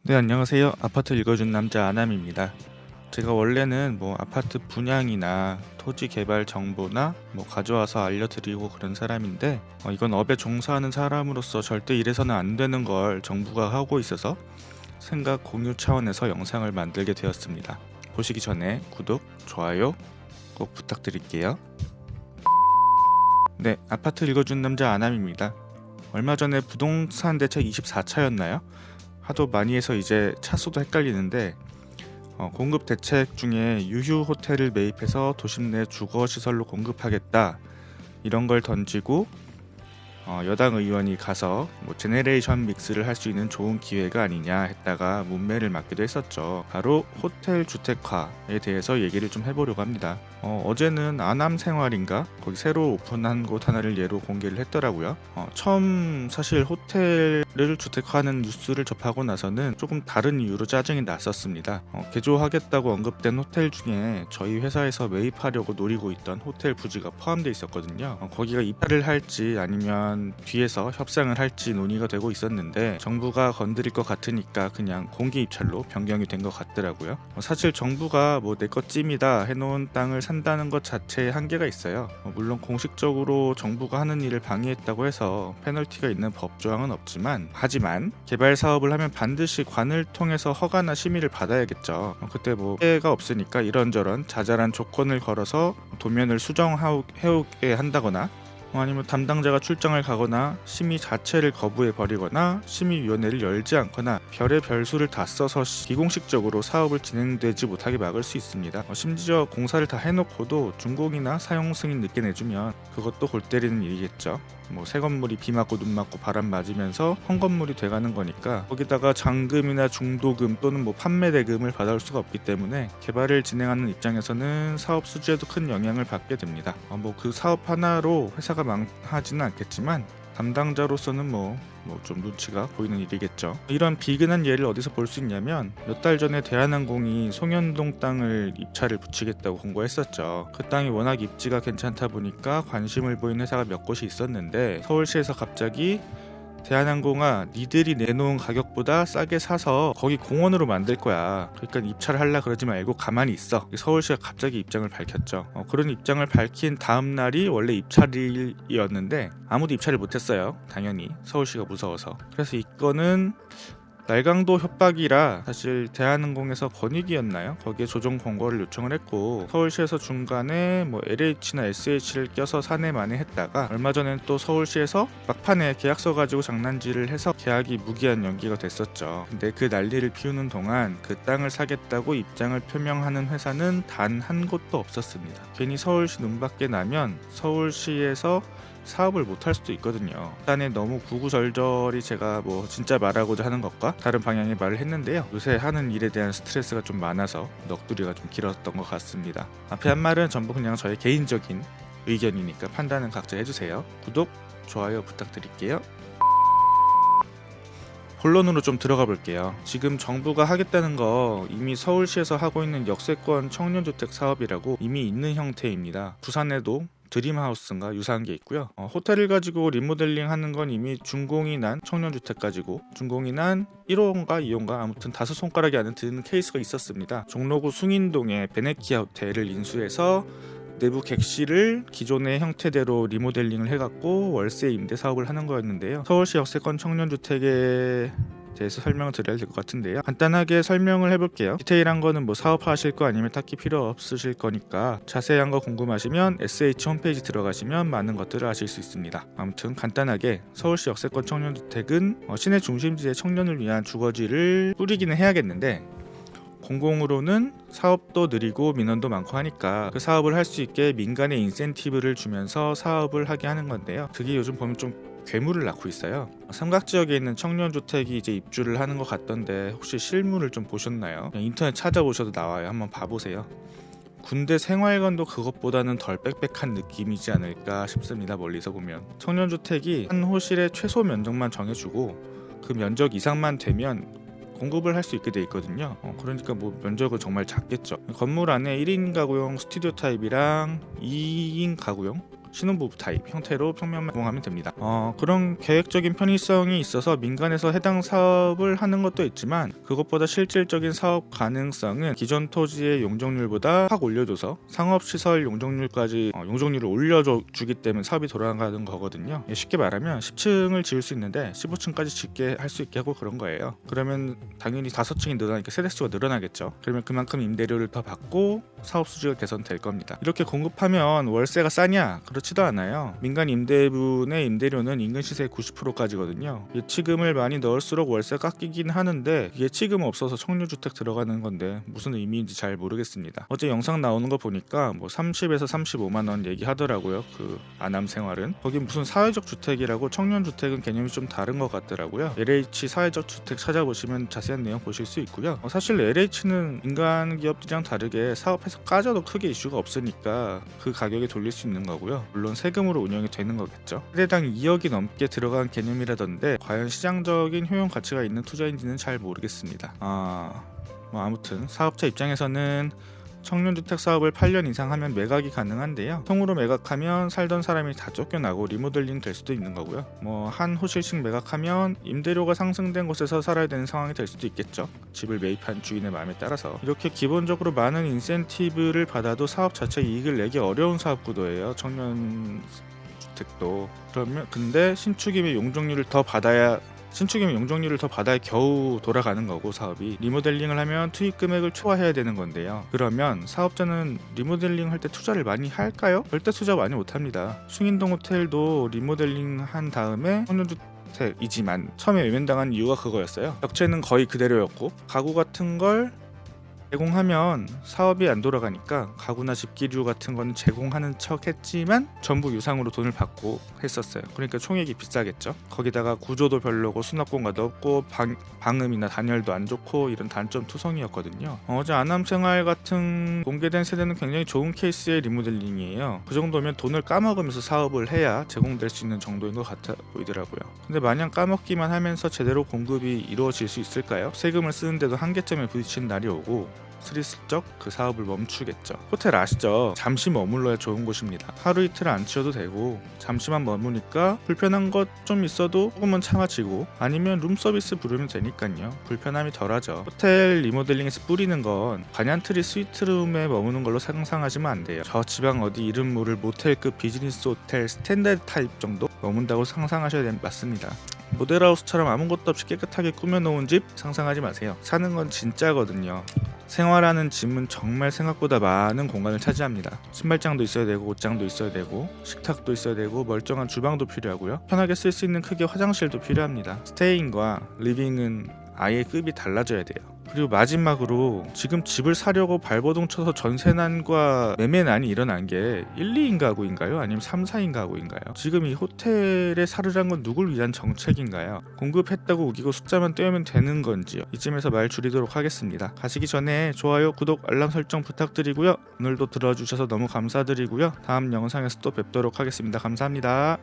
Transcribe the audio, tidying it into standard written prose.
네, 안녕하세요. 아파트 읽어준 남자 아남입니다. 제가 원래는 아파트 분양이나 토지 개발 정보나 가져와서 알려드리고 그런 사람인데, 이건 업에 종사하는 사람으로서 절대 이래서는 안 되는 걸 정부가 하고 있어서 생각 공유 차원에서 영상을 만들게 되었습니다. 보시기 전에 구독, 좋아요 꼭 부탁드릴게요. 네, 아파트 읽어준 남자 아남입니다. 얼마 전에 부동산 대책 24차였나요? 하도 많이 해서 이제 차수도 헷갈리는데, 공급 대책 중에 유휴 호텔을 매입해서 도심 내 주거 시설로 공급하겠다 이런 걸 던지고, 여당 의원이 가서 제네레이션 믹스를 할 수 있는 좋은 기회가 아니냐 했다가 문매를 맞기도 했었죠. 바로 호텔 주택화에 대해서 얘기를 좀 해보려고 합니다. 어제는 아남생활인가 거기 새로 오픈한 곳 하나를 예로 공개를 했더라고요. 처음 사실 호텔을 주택화하는 뉴스를 접하고 나서는 조금 다른 이유로 짜증이 났었습니다. 개조하겠다고 언급된 호텔 중에 저희 회사에서 매입하려고 노리고 있던 호텔 부지가 포함되어 있었거든요. 거기가 입찰을 할지 아니면 뒤에서 협상을 할지 논의가 되고 있었는데, 정부가 건드릴 것 같으니까 그냥 공개 입찰로 변경이 된 것 같더라고요. 사실 정부가 내 것 찜이다 해놓은 땅을 산다는 것 자체에 한계가 있어요. 물론 공식적으로 정부가 하는 일을 방해했다고 해서 페널티가 있는 법 조항은 없지만, 하지만 개발 사업을 하면 반드시 관을 통해서 허가나 심의를 받아야겠죠. 그때 피해가 없으니까 이런저런 자잘한 조건을 걸어서 도면을 수정해오게 한다거나, 아니면 담당자가 출장을 가거나 심의 자체를 거부해 버리거나 심의위원회를 열지 않거나 별의 별수를 다 써서 비공식적으로 사업을 진행되지 못하게 막을 수 있습니다. 심지어 공사를 다 해놓고도 준공이나 사용 승인 늦게 내주면 그것도 골 때리는 일이겠죠. 새 건물이 비 맞고 눈 맞고 바람 맞으면서 헌 건물이 돼가는 거니까 거기다가 잔금이나 중도금 또는 판매 대금을 받아올 수가 없기 때문에 개발을 진행하는 입장에서는 사업 수주에도 큰 영향을 받게 됩니다. 그 사업 하나로 회사가 망하지는 않겠지만 담당자로서는 좀 눈치가 보이는 일이겠죠. 이런 비근한 예를 어디서 볼 수 있냐면, 몇 달 전에 대한항공이 송현동 땅을 입찰을 붙이겠다고 공고했었죠. 그 땅이 워낙 입지가 괜찮다 보니까 관심을 보인 회사가 몇 곳이 있었는데, 서울시에서 갑자기 대한항공아, 니들이 내놓은 가격보다 싸게 사서 거기 공원으로 만들 거야. 그러니까 입찰을 하려 그러지 말고 가만히 있어. 서울시가 갑자기 입장을 밝혔죠. 그런 입장을 밝힌 다음 날이 원래 입찰일이었는데 아무도 입찰을 못했어요. 당연히 서울시가 무서워서. 그래서 이거는 날강도 협박이라, 사실 대한항공에서 권익위였나요? 거기에 조정 권고를 요청을 했고, 서울시에서 중간에 LH나 SH를 껴서 사내 만회했다가, 얼마 전엔 또 서울시에서 막판에 계약서 가지고 장난질을 해서 계약이 무기한 연기가 됐었죠. 근데 그 난리를 피우는 동안 그 땅을 사겠다고 입장을 표명하는 회사는 단 한 곳도 없었습니다. 괜히 서울시 눈밖에 나면 서울시에서 사업을 못할 수도 있거든요. 일단에 너무 구구절절히 제가 진짜 말하고자 하는 것과 다른 방향의 말을 했는데요. 요새 하는 일에 대한 스트레스가 좀 많아서 넋두리가 좀 길었던 것 같습니다. 앞에 한 말은 전부 그냥 저의 개인적인 의견이니까 판단은 각자 해주세요. 구독, 좋아요 부탁드릴게요. 본론으로 좀 들어가 볼게요. 지금 정부가 하겠다는 거 이미 서울시에서 하고 있는 역세권 청년주택 사업이라고 이미 있는 형태입니다. 부산에도 드림하우스인가 유사한 게 있고요. 호텔을 가지고 리모델링 하는 건 이미 준공이 난 청년주택 가지고 준공이 난 1호인가 2호인가 아무튼 5손가락이 안에 드는 케이스가 있었습니다. 종로구 숭인동에 베네키아 호텔을 인수해서 내부 객실을 기존의 형태대로 리모델링을 해갖고 월세 임대 사업을 하는 거였는데요. 서울시 역세권 청년주택에 대해서 설명을 드려야 될 것 같은데요. 간단하게 설명을 해볼게요. 디테일한 거는 사업하실 거 아니면 딱히 필요 없으실 거니까 자세한 거 궁금하시면 SH 홈페이지 들어가시면 많은 것들을 아실 수 있습니다. 아무튼 간단하게 서울시 역세권 청년주택은 시내 중심지의 청년을 위한 주거지를 꾸리기는 해야겠는데, 공공으로는 사업도 느리고 민원도 많고 하니까 그 사업을 할 수 있게 민간의 인센티브를 주면서 사업을 하게 하는 건데요. 그게 요즘 보면 좀 괴물을 낳고 있어요. 삼각지역에 있는 청년주택이 이제 입주를 하는 것 같던데, 혹시 실물을 좀 보셨나요? 인터넷 찾아보셔도 나와요. 한번 봐보세요. 군대 생활관도 그것보다는 덜 빽빽한 느낌이지 않을까 싶습니다. 멀리서 보면 청년주택이 한 호실의 최소 면적만 정해주고 그 면적 이상만 되면 공급을 할 수 있게 돼 있거든요. 그러니까 면적은 정말 작겠죠. 건물 안에 1인 가구용 스튜디오 타입이랑 2인 가구용 신혼부부 타입 형태로 평면화하면 됩니다. 그런 계획적인 편의성이 있어서 민간에서 해당 사업을 하는 것도 있지만 그것보다 실질적인 사업 가능성은 기존 토지의 용적률보다 확 올려줘서 상업시설 용적률까지 용적률을 올려주기 때문에 사업이 돌아가는 거거든요. 쉽게 말하면 10층을 지을 수 있는데 15층까지 짓게 할 수 있게 하고 그런 거예요. 그러면 당연히 5층이 늘어나니까 세대수가 늘어나겠죠. 그러면 그만큼 임대료를 더 받고 사업 수지가 개선될 겁니다. 이렇게 공급하면 월세가 싸냐? 그렇지도 않아요. 민간 임대분의 임대료는 인근 시세의 90%까지거든요. 예치금을 많이 넣을수록 월세가 깎이긴 하는데 예치금 없어서 청류주택 들어가는 건데 무슨 의미인지 잘 모르겠습니다. 어제 영상 나오는 거 보니까 뭐 30에서 35만 원 얘기하더라고요. 그 아남 생활은. 거기 무슨 사회적 주택이라고 청년주택은 개념이 좀 다른 것 같더라고요. LH 사회적 주택 찾아보시면 자세한 내용 보실 수 있고요. 사실 LH는 인간 기업들이랑 다르게 사업해서 까져도 크게 이슈가 없으니까 그 가격에 돌릴 수 있는 거고요. 물론 세금으로 운영이 되는 거겠죠. 세대당 2억이 넘게 들어간 개념이라던데 과연 시장적인 효용 가치가 있는 투자인지는 잘 모르겠습니다. 아무튼 사업자 입장에서는 청년주택 사업을 8년 이상 하면 매각이 가능한데요. 통으로 매각하면 살던 사람이 다 쫓겨나고 리모델링 될 수도 있는 거고요. 한 호실씩 매각하면 임대료가 상승된 곳에서 살아야 되는 상황이 될 수도 있겠죠. 집을 매입한 주인의 마음에 따라서. 이렇게 기본적으로 많은 인센티브를 받아도 사업 자체 이익을 내기 어려운 사업 구도예요. 청년주택도. 그러면 근데 신축이면 용적률을 더 받아야 겨우 돌아가는 거고 사업이 리모델링을 하면 투입 금액을 초과해야 되는 건데요. 그러면 사업자는 리모델링 할 때 투자를 많이 할까요? 절대 투자 많이 못합니다. 숭인동 호텔도 리모델링 한 다음에 청년주택이지만 처음에 외면당한 이유가 그거였어요. 벽체는 거의 그대로였고 가구 같은 걸 제공하면 사업이 안 돌아가니까 가구나 집기류 같은 건 제공하는 척 했지만 전부 유상으로 돈을 받고 했었어요. 그러니까 총액이 비싸겠죠. 거기다가 구조도 별로고 수납 공간도 없고 방음이나 단열도 안 좋고 이런 단점 투성이었거든요. 어제 아남생활 같은 공개된 세대는 굉장히 좋은 케이스의 리모델링이에요. 그 정도면 돈을 까먹으면서 사업을 해야 제공될 수 있는 정도인 것 같아 보이더라고요. 근데 마냥 까먹기만 하면서 제대로 공급이 이루어질 수 있을까요? 세금을 쓰는데도 한계점에 부딪히는 날이 오고 스리슬쩍 그 사업을 멈추겠죠. 호텔 아시죠? 잠시 머물러야 좋은 곳입니다. 하루 이틀 안 치워도 되고 잠시만 머무니까 불편한 것 좀 있어도 조금은 참아지고 아니면 룸서비스 부르면 되니까요. 불편함이 덜하죠. 호텔 리모델링에서 뿌리는 건 반얀트리 스위트룸에 머무는 걸로 상상하시면 안 돼요. 저 지방 어디 이름 모를 모텔급 비즈니스 호텔 스탠다드 타입 정도 머문다고 상상하셔야 맞습니다. 모델하우스처럼 아무것도 없이 깨끗하게 꾸며놓은 집 상상하지 마세요. 사는 건 진짜거든요. 생활하는 짐은 정말 생각보다 많은 공간을 차지합니다. 신발장도 있어야 되고 옷장도 있어야 되고 식탁도 있어야 되고 멀쩡한 주방도 필요하고요. 편하게 쓸 수 있는 크기의 화장실도 필요합니다. 스테이인과 리빙은 아예 급이 달라져야 돼요. 그리고 마지막으로 지금 집을 사려고 발버둥 쳐서 전세난과 매매난이 일어난 게 1, 2인 가구인가요? 아니면 3, 4인 가구인가요? 지금 이 호텔에 살으란 건 누굴 위한 정책인가요? 공급했다고 우기고 숫자만 떼우면 되는 건지요? 이쯤에서 말 줄이도록 하겠습니다. 가시기 전에 좋아요, 구독, 알람 설정 부탁드리고요. 오늘도 들어주셔서 너무 감사드리고요. 다음 영상에서 또 뵙도록 하겠습니다. 감사합니다.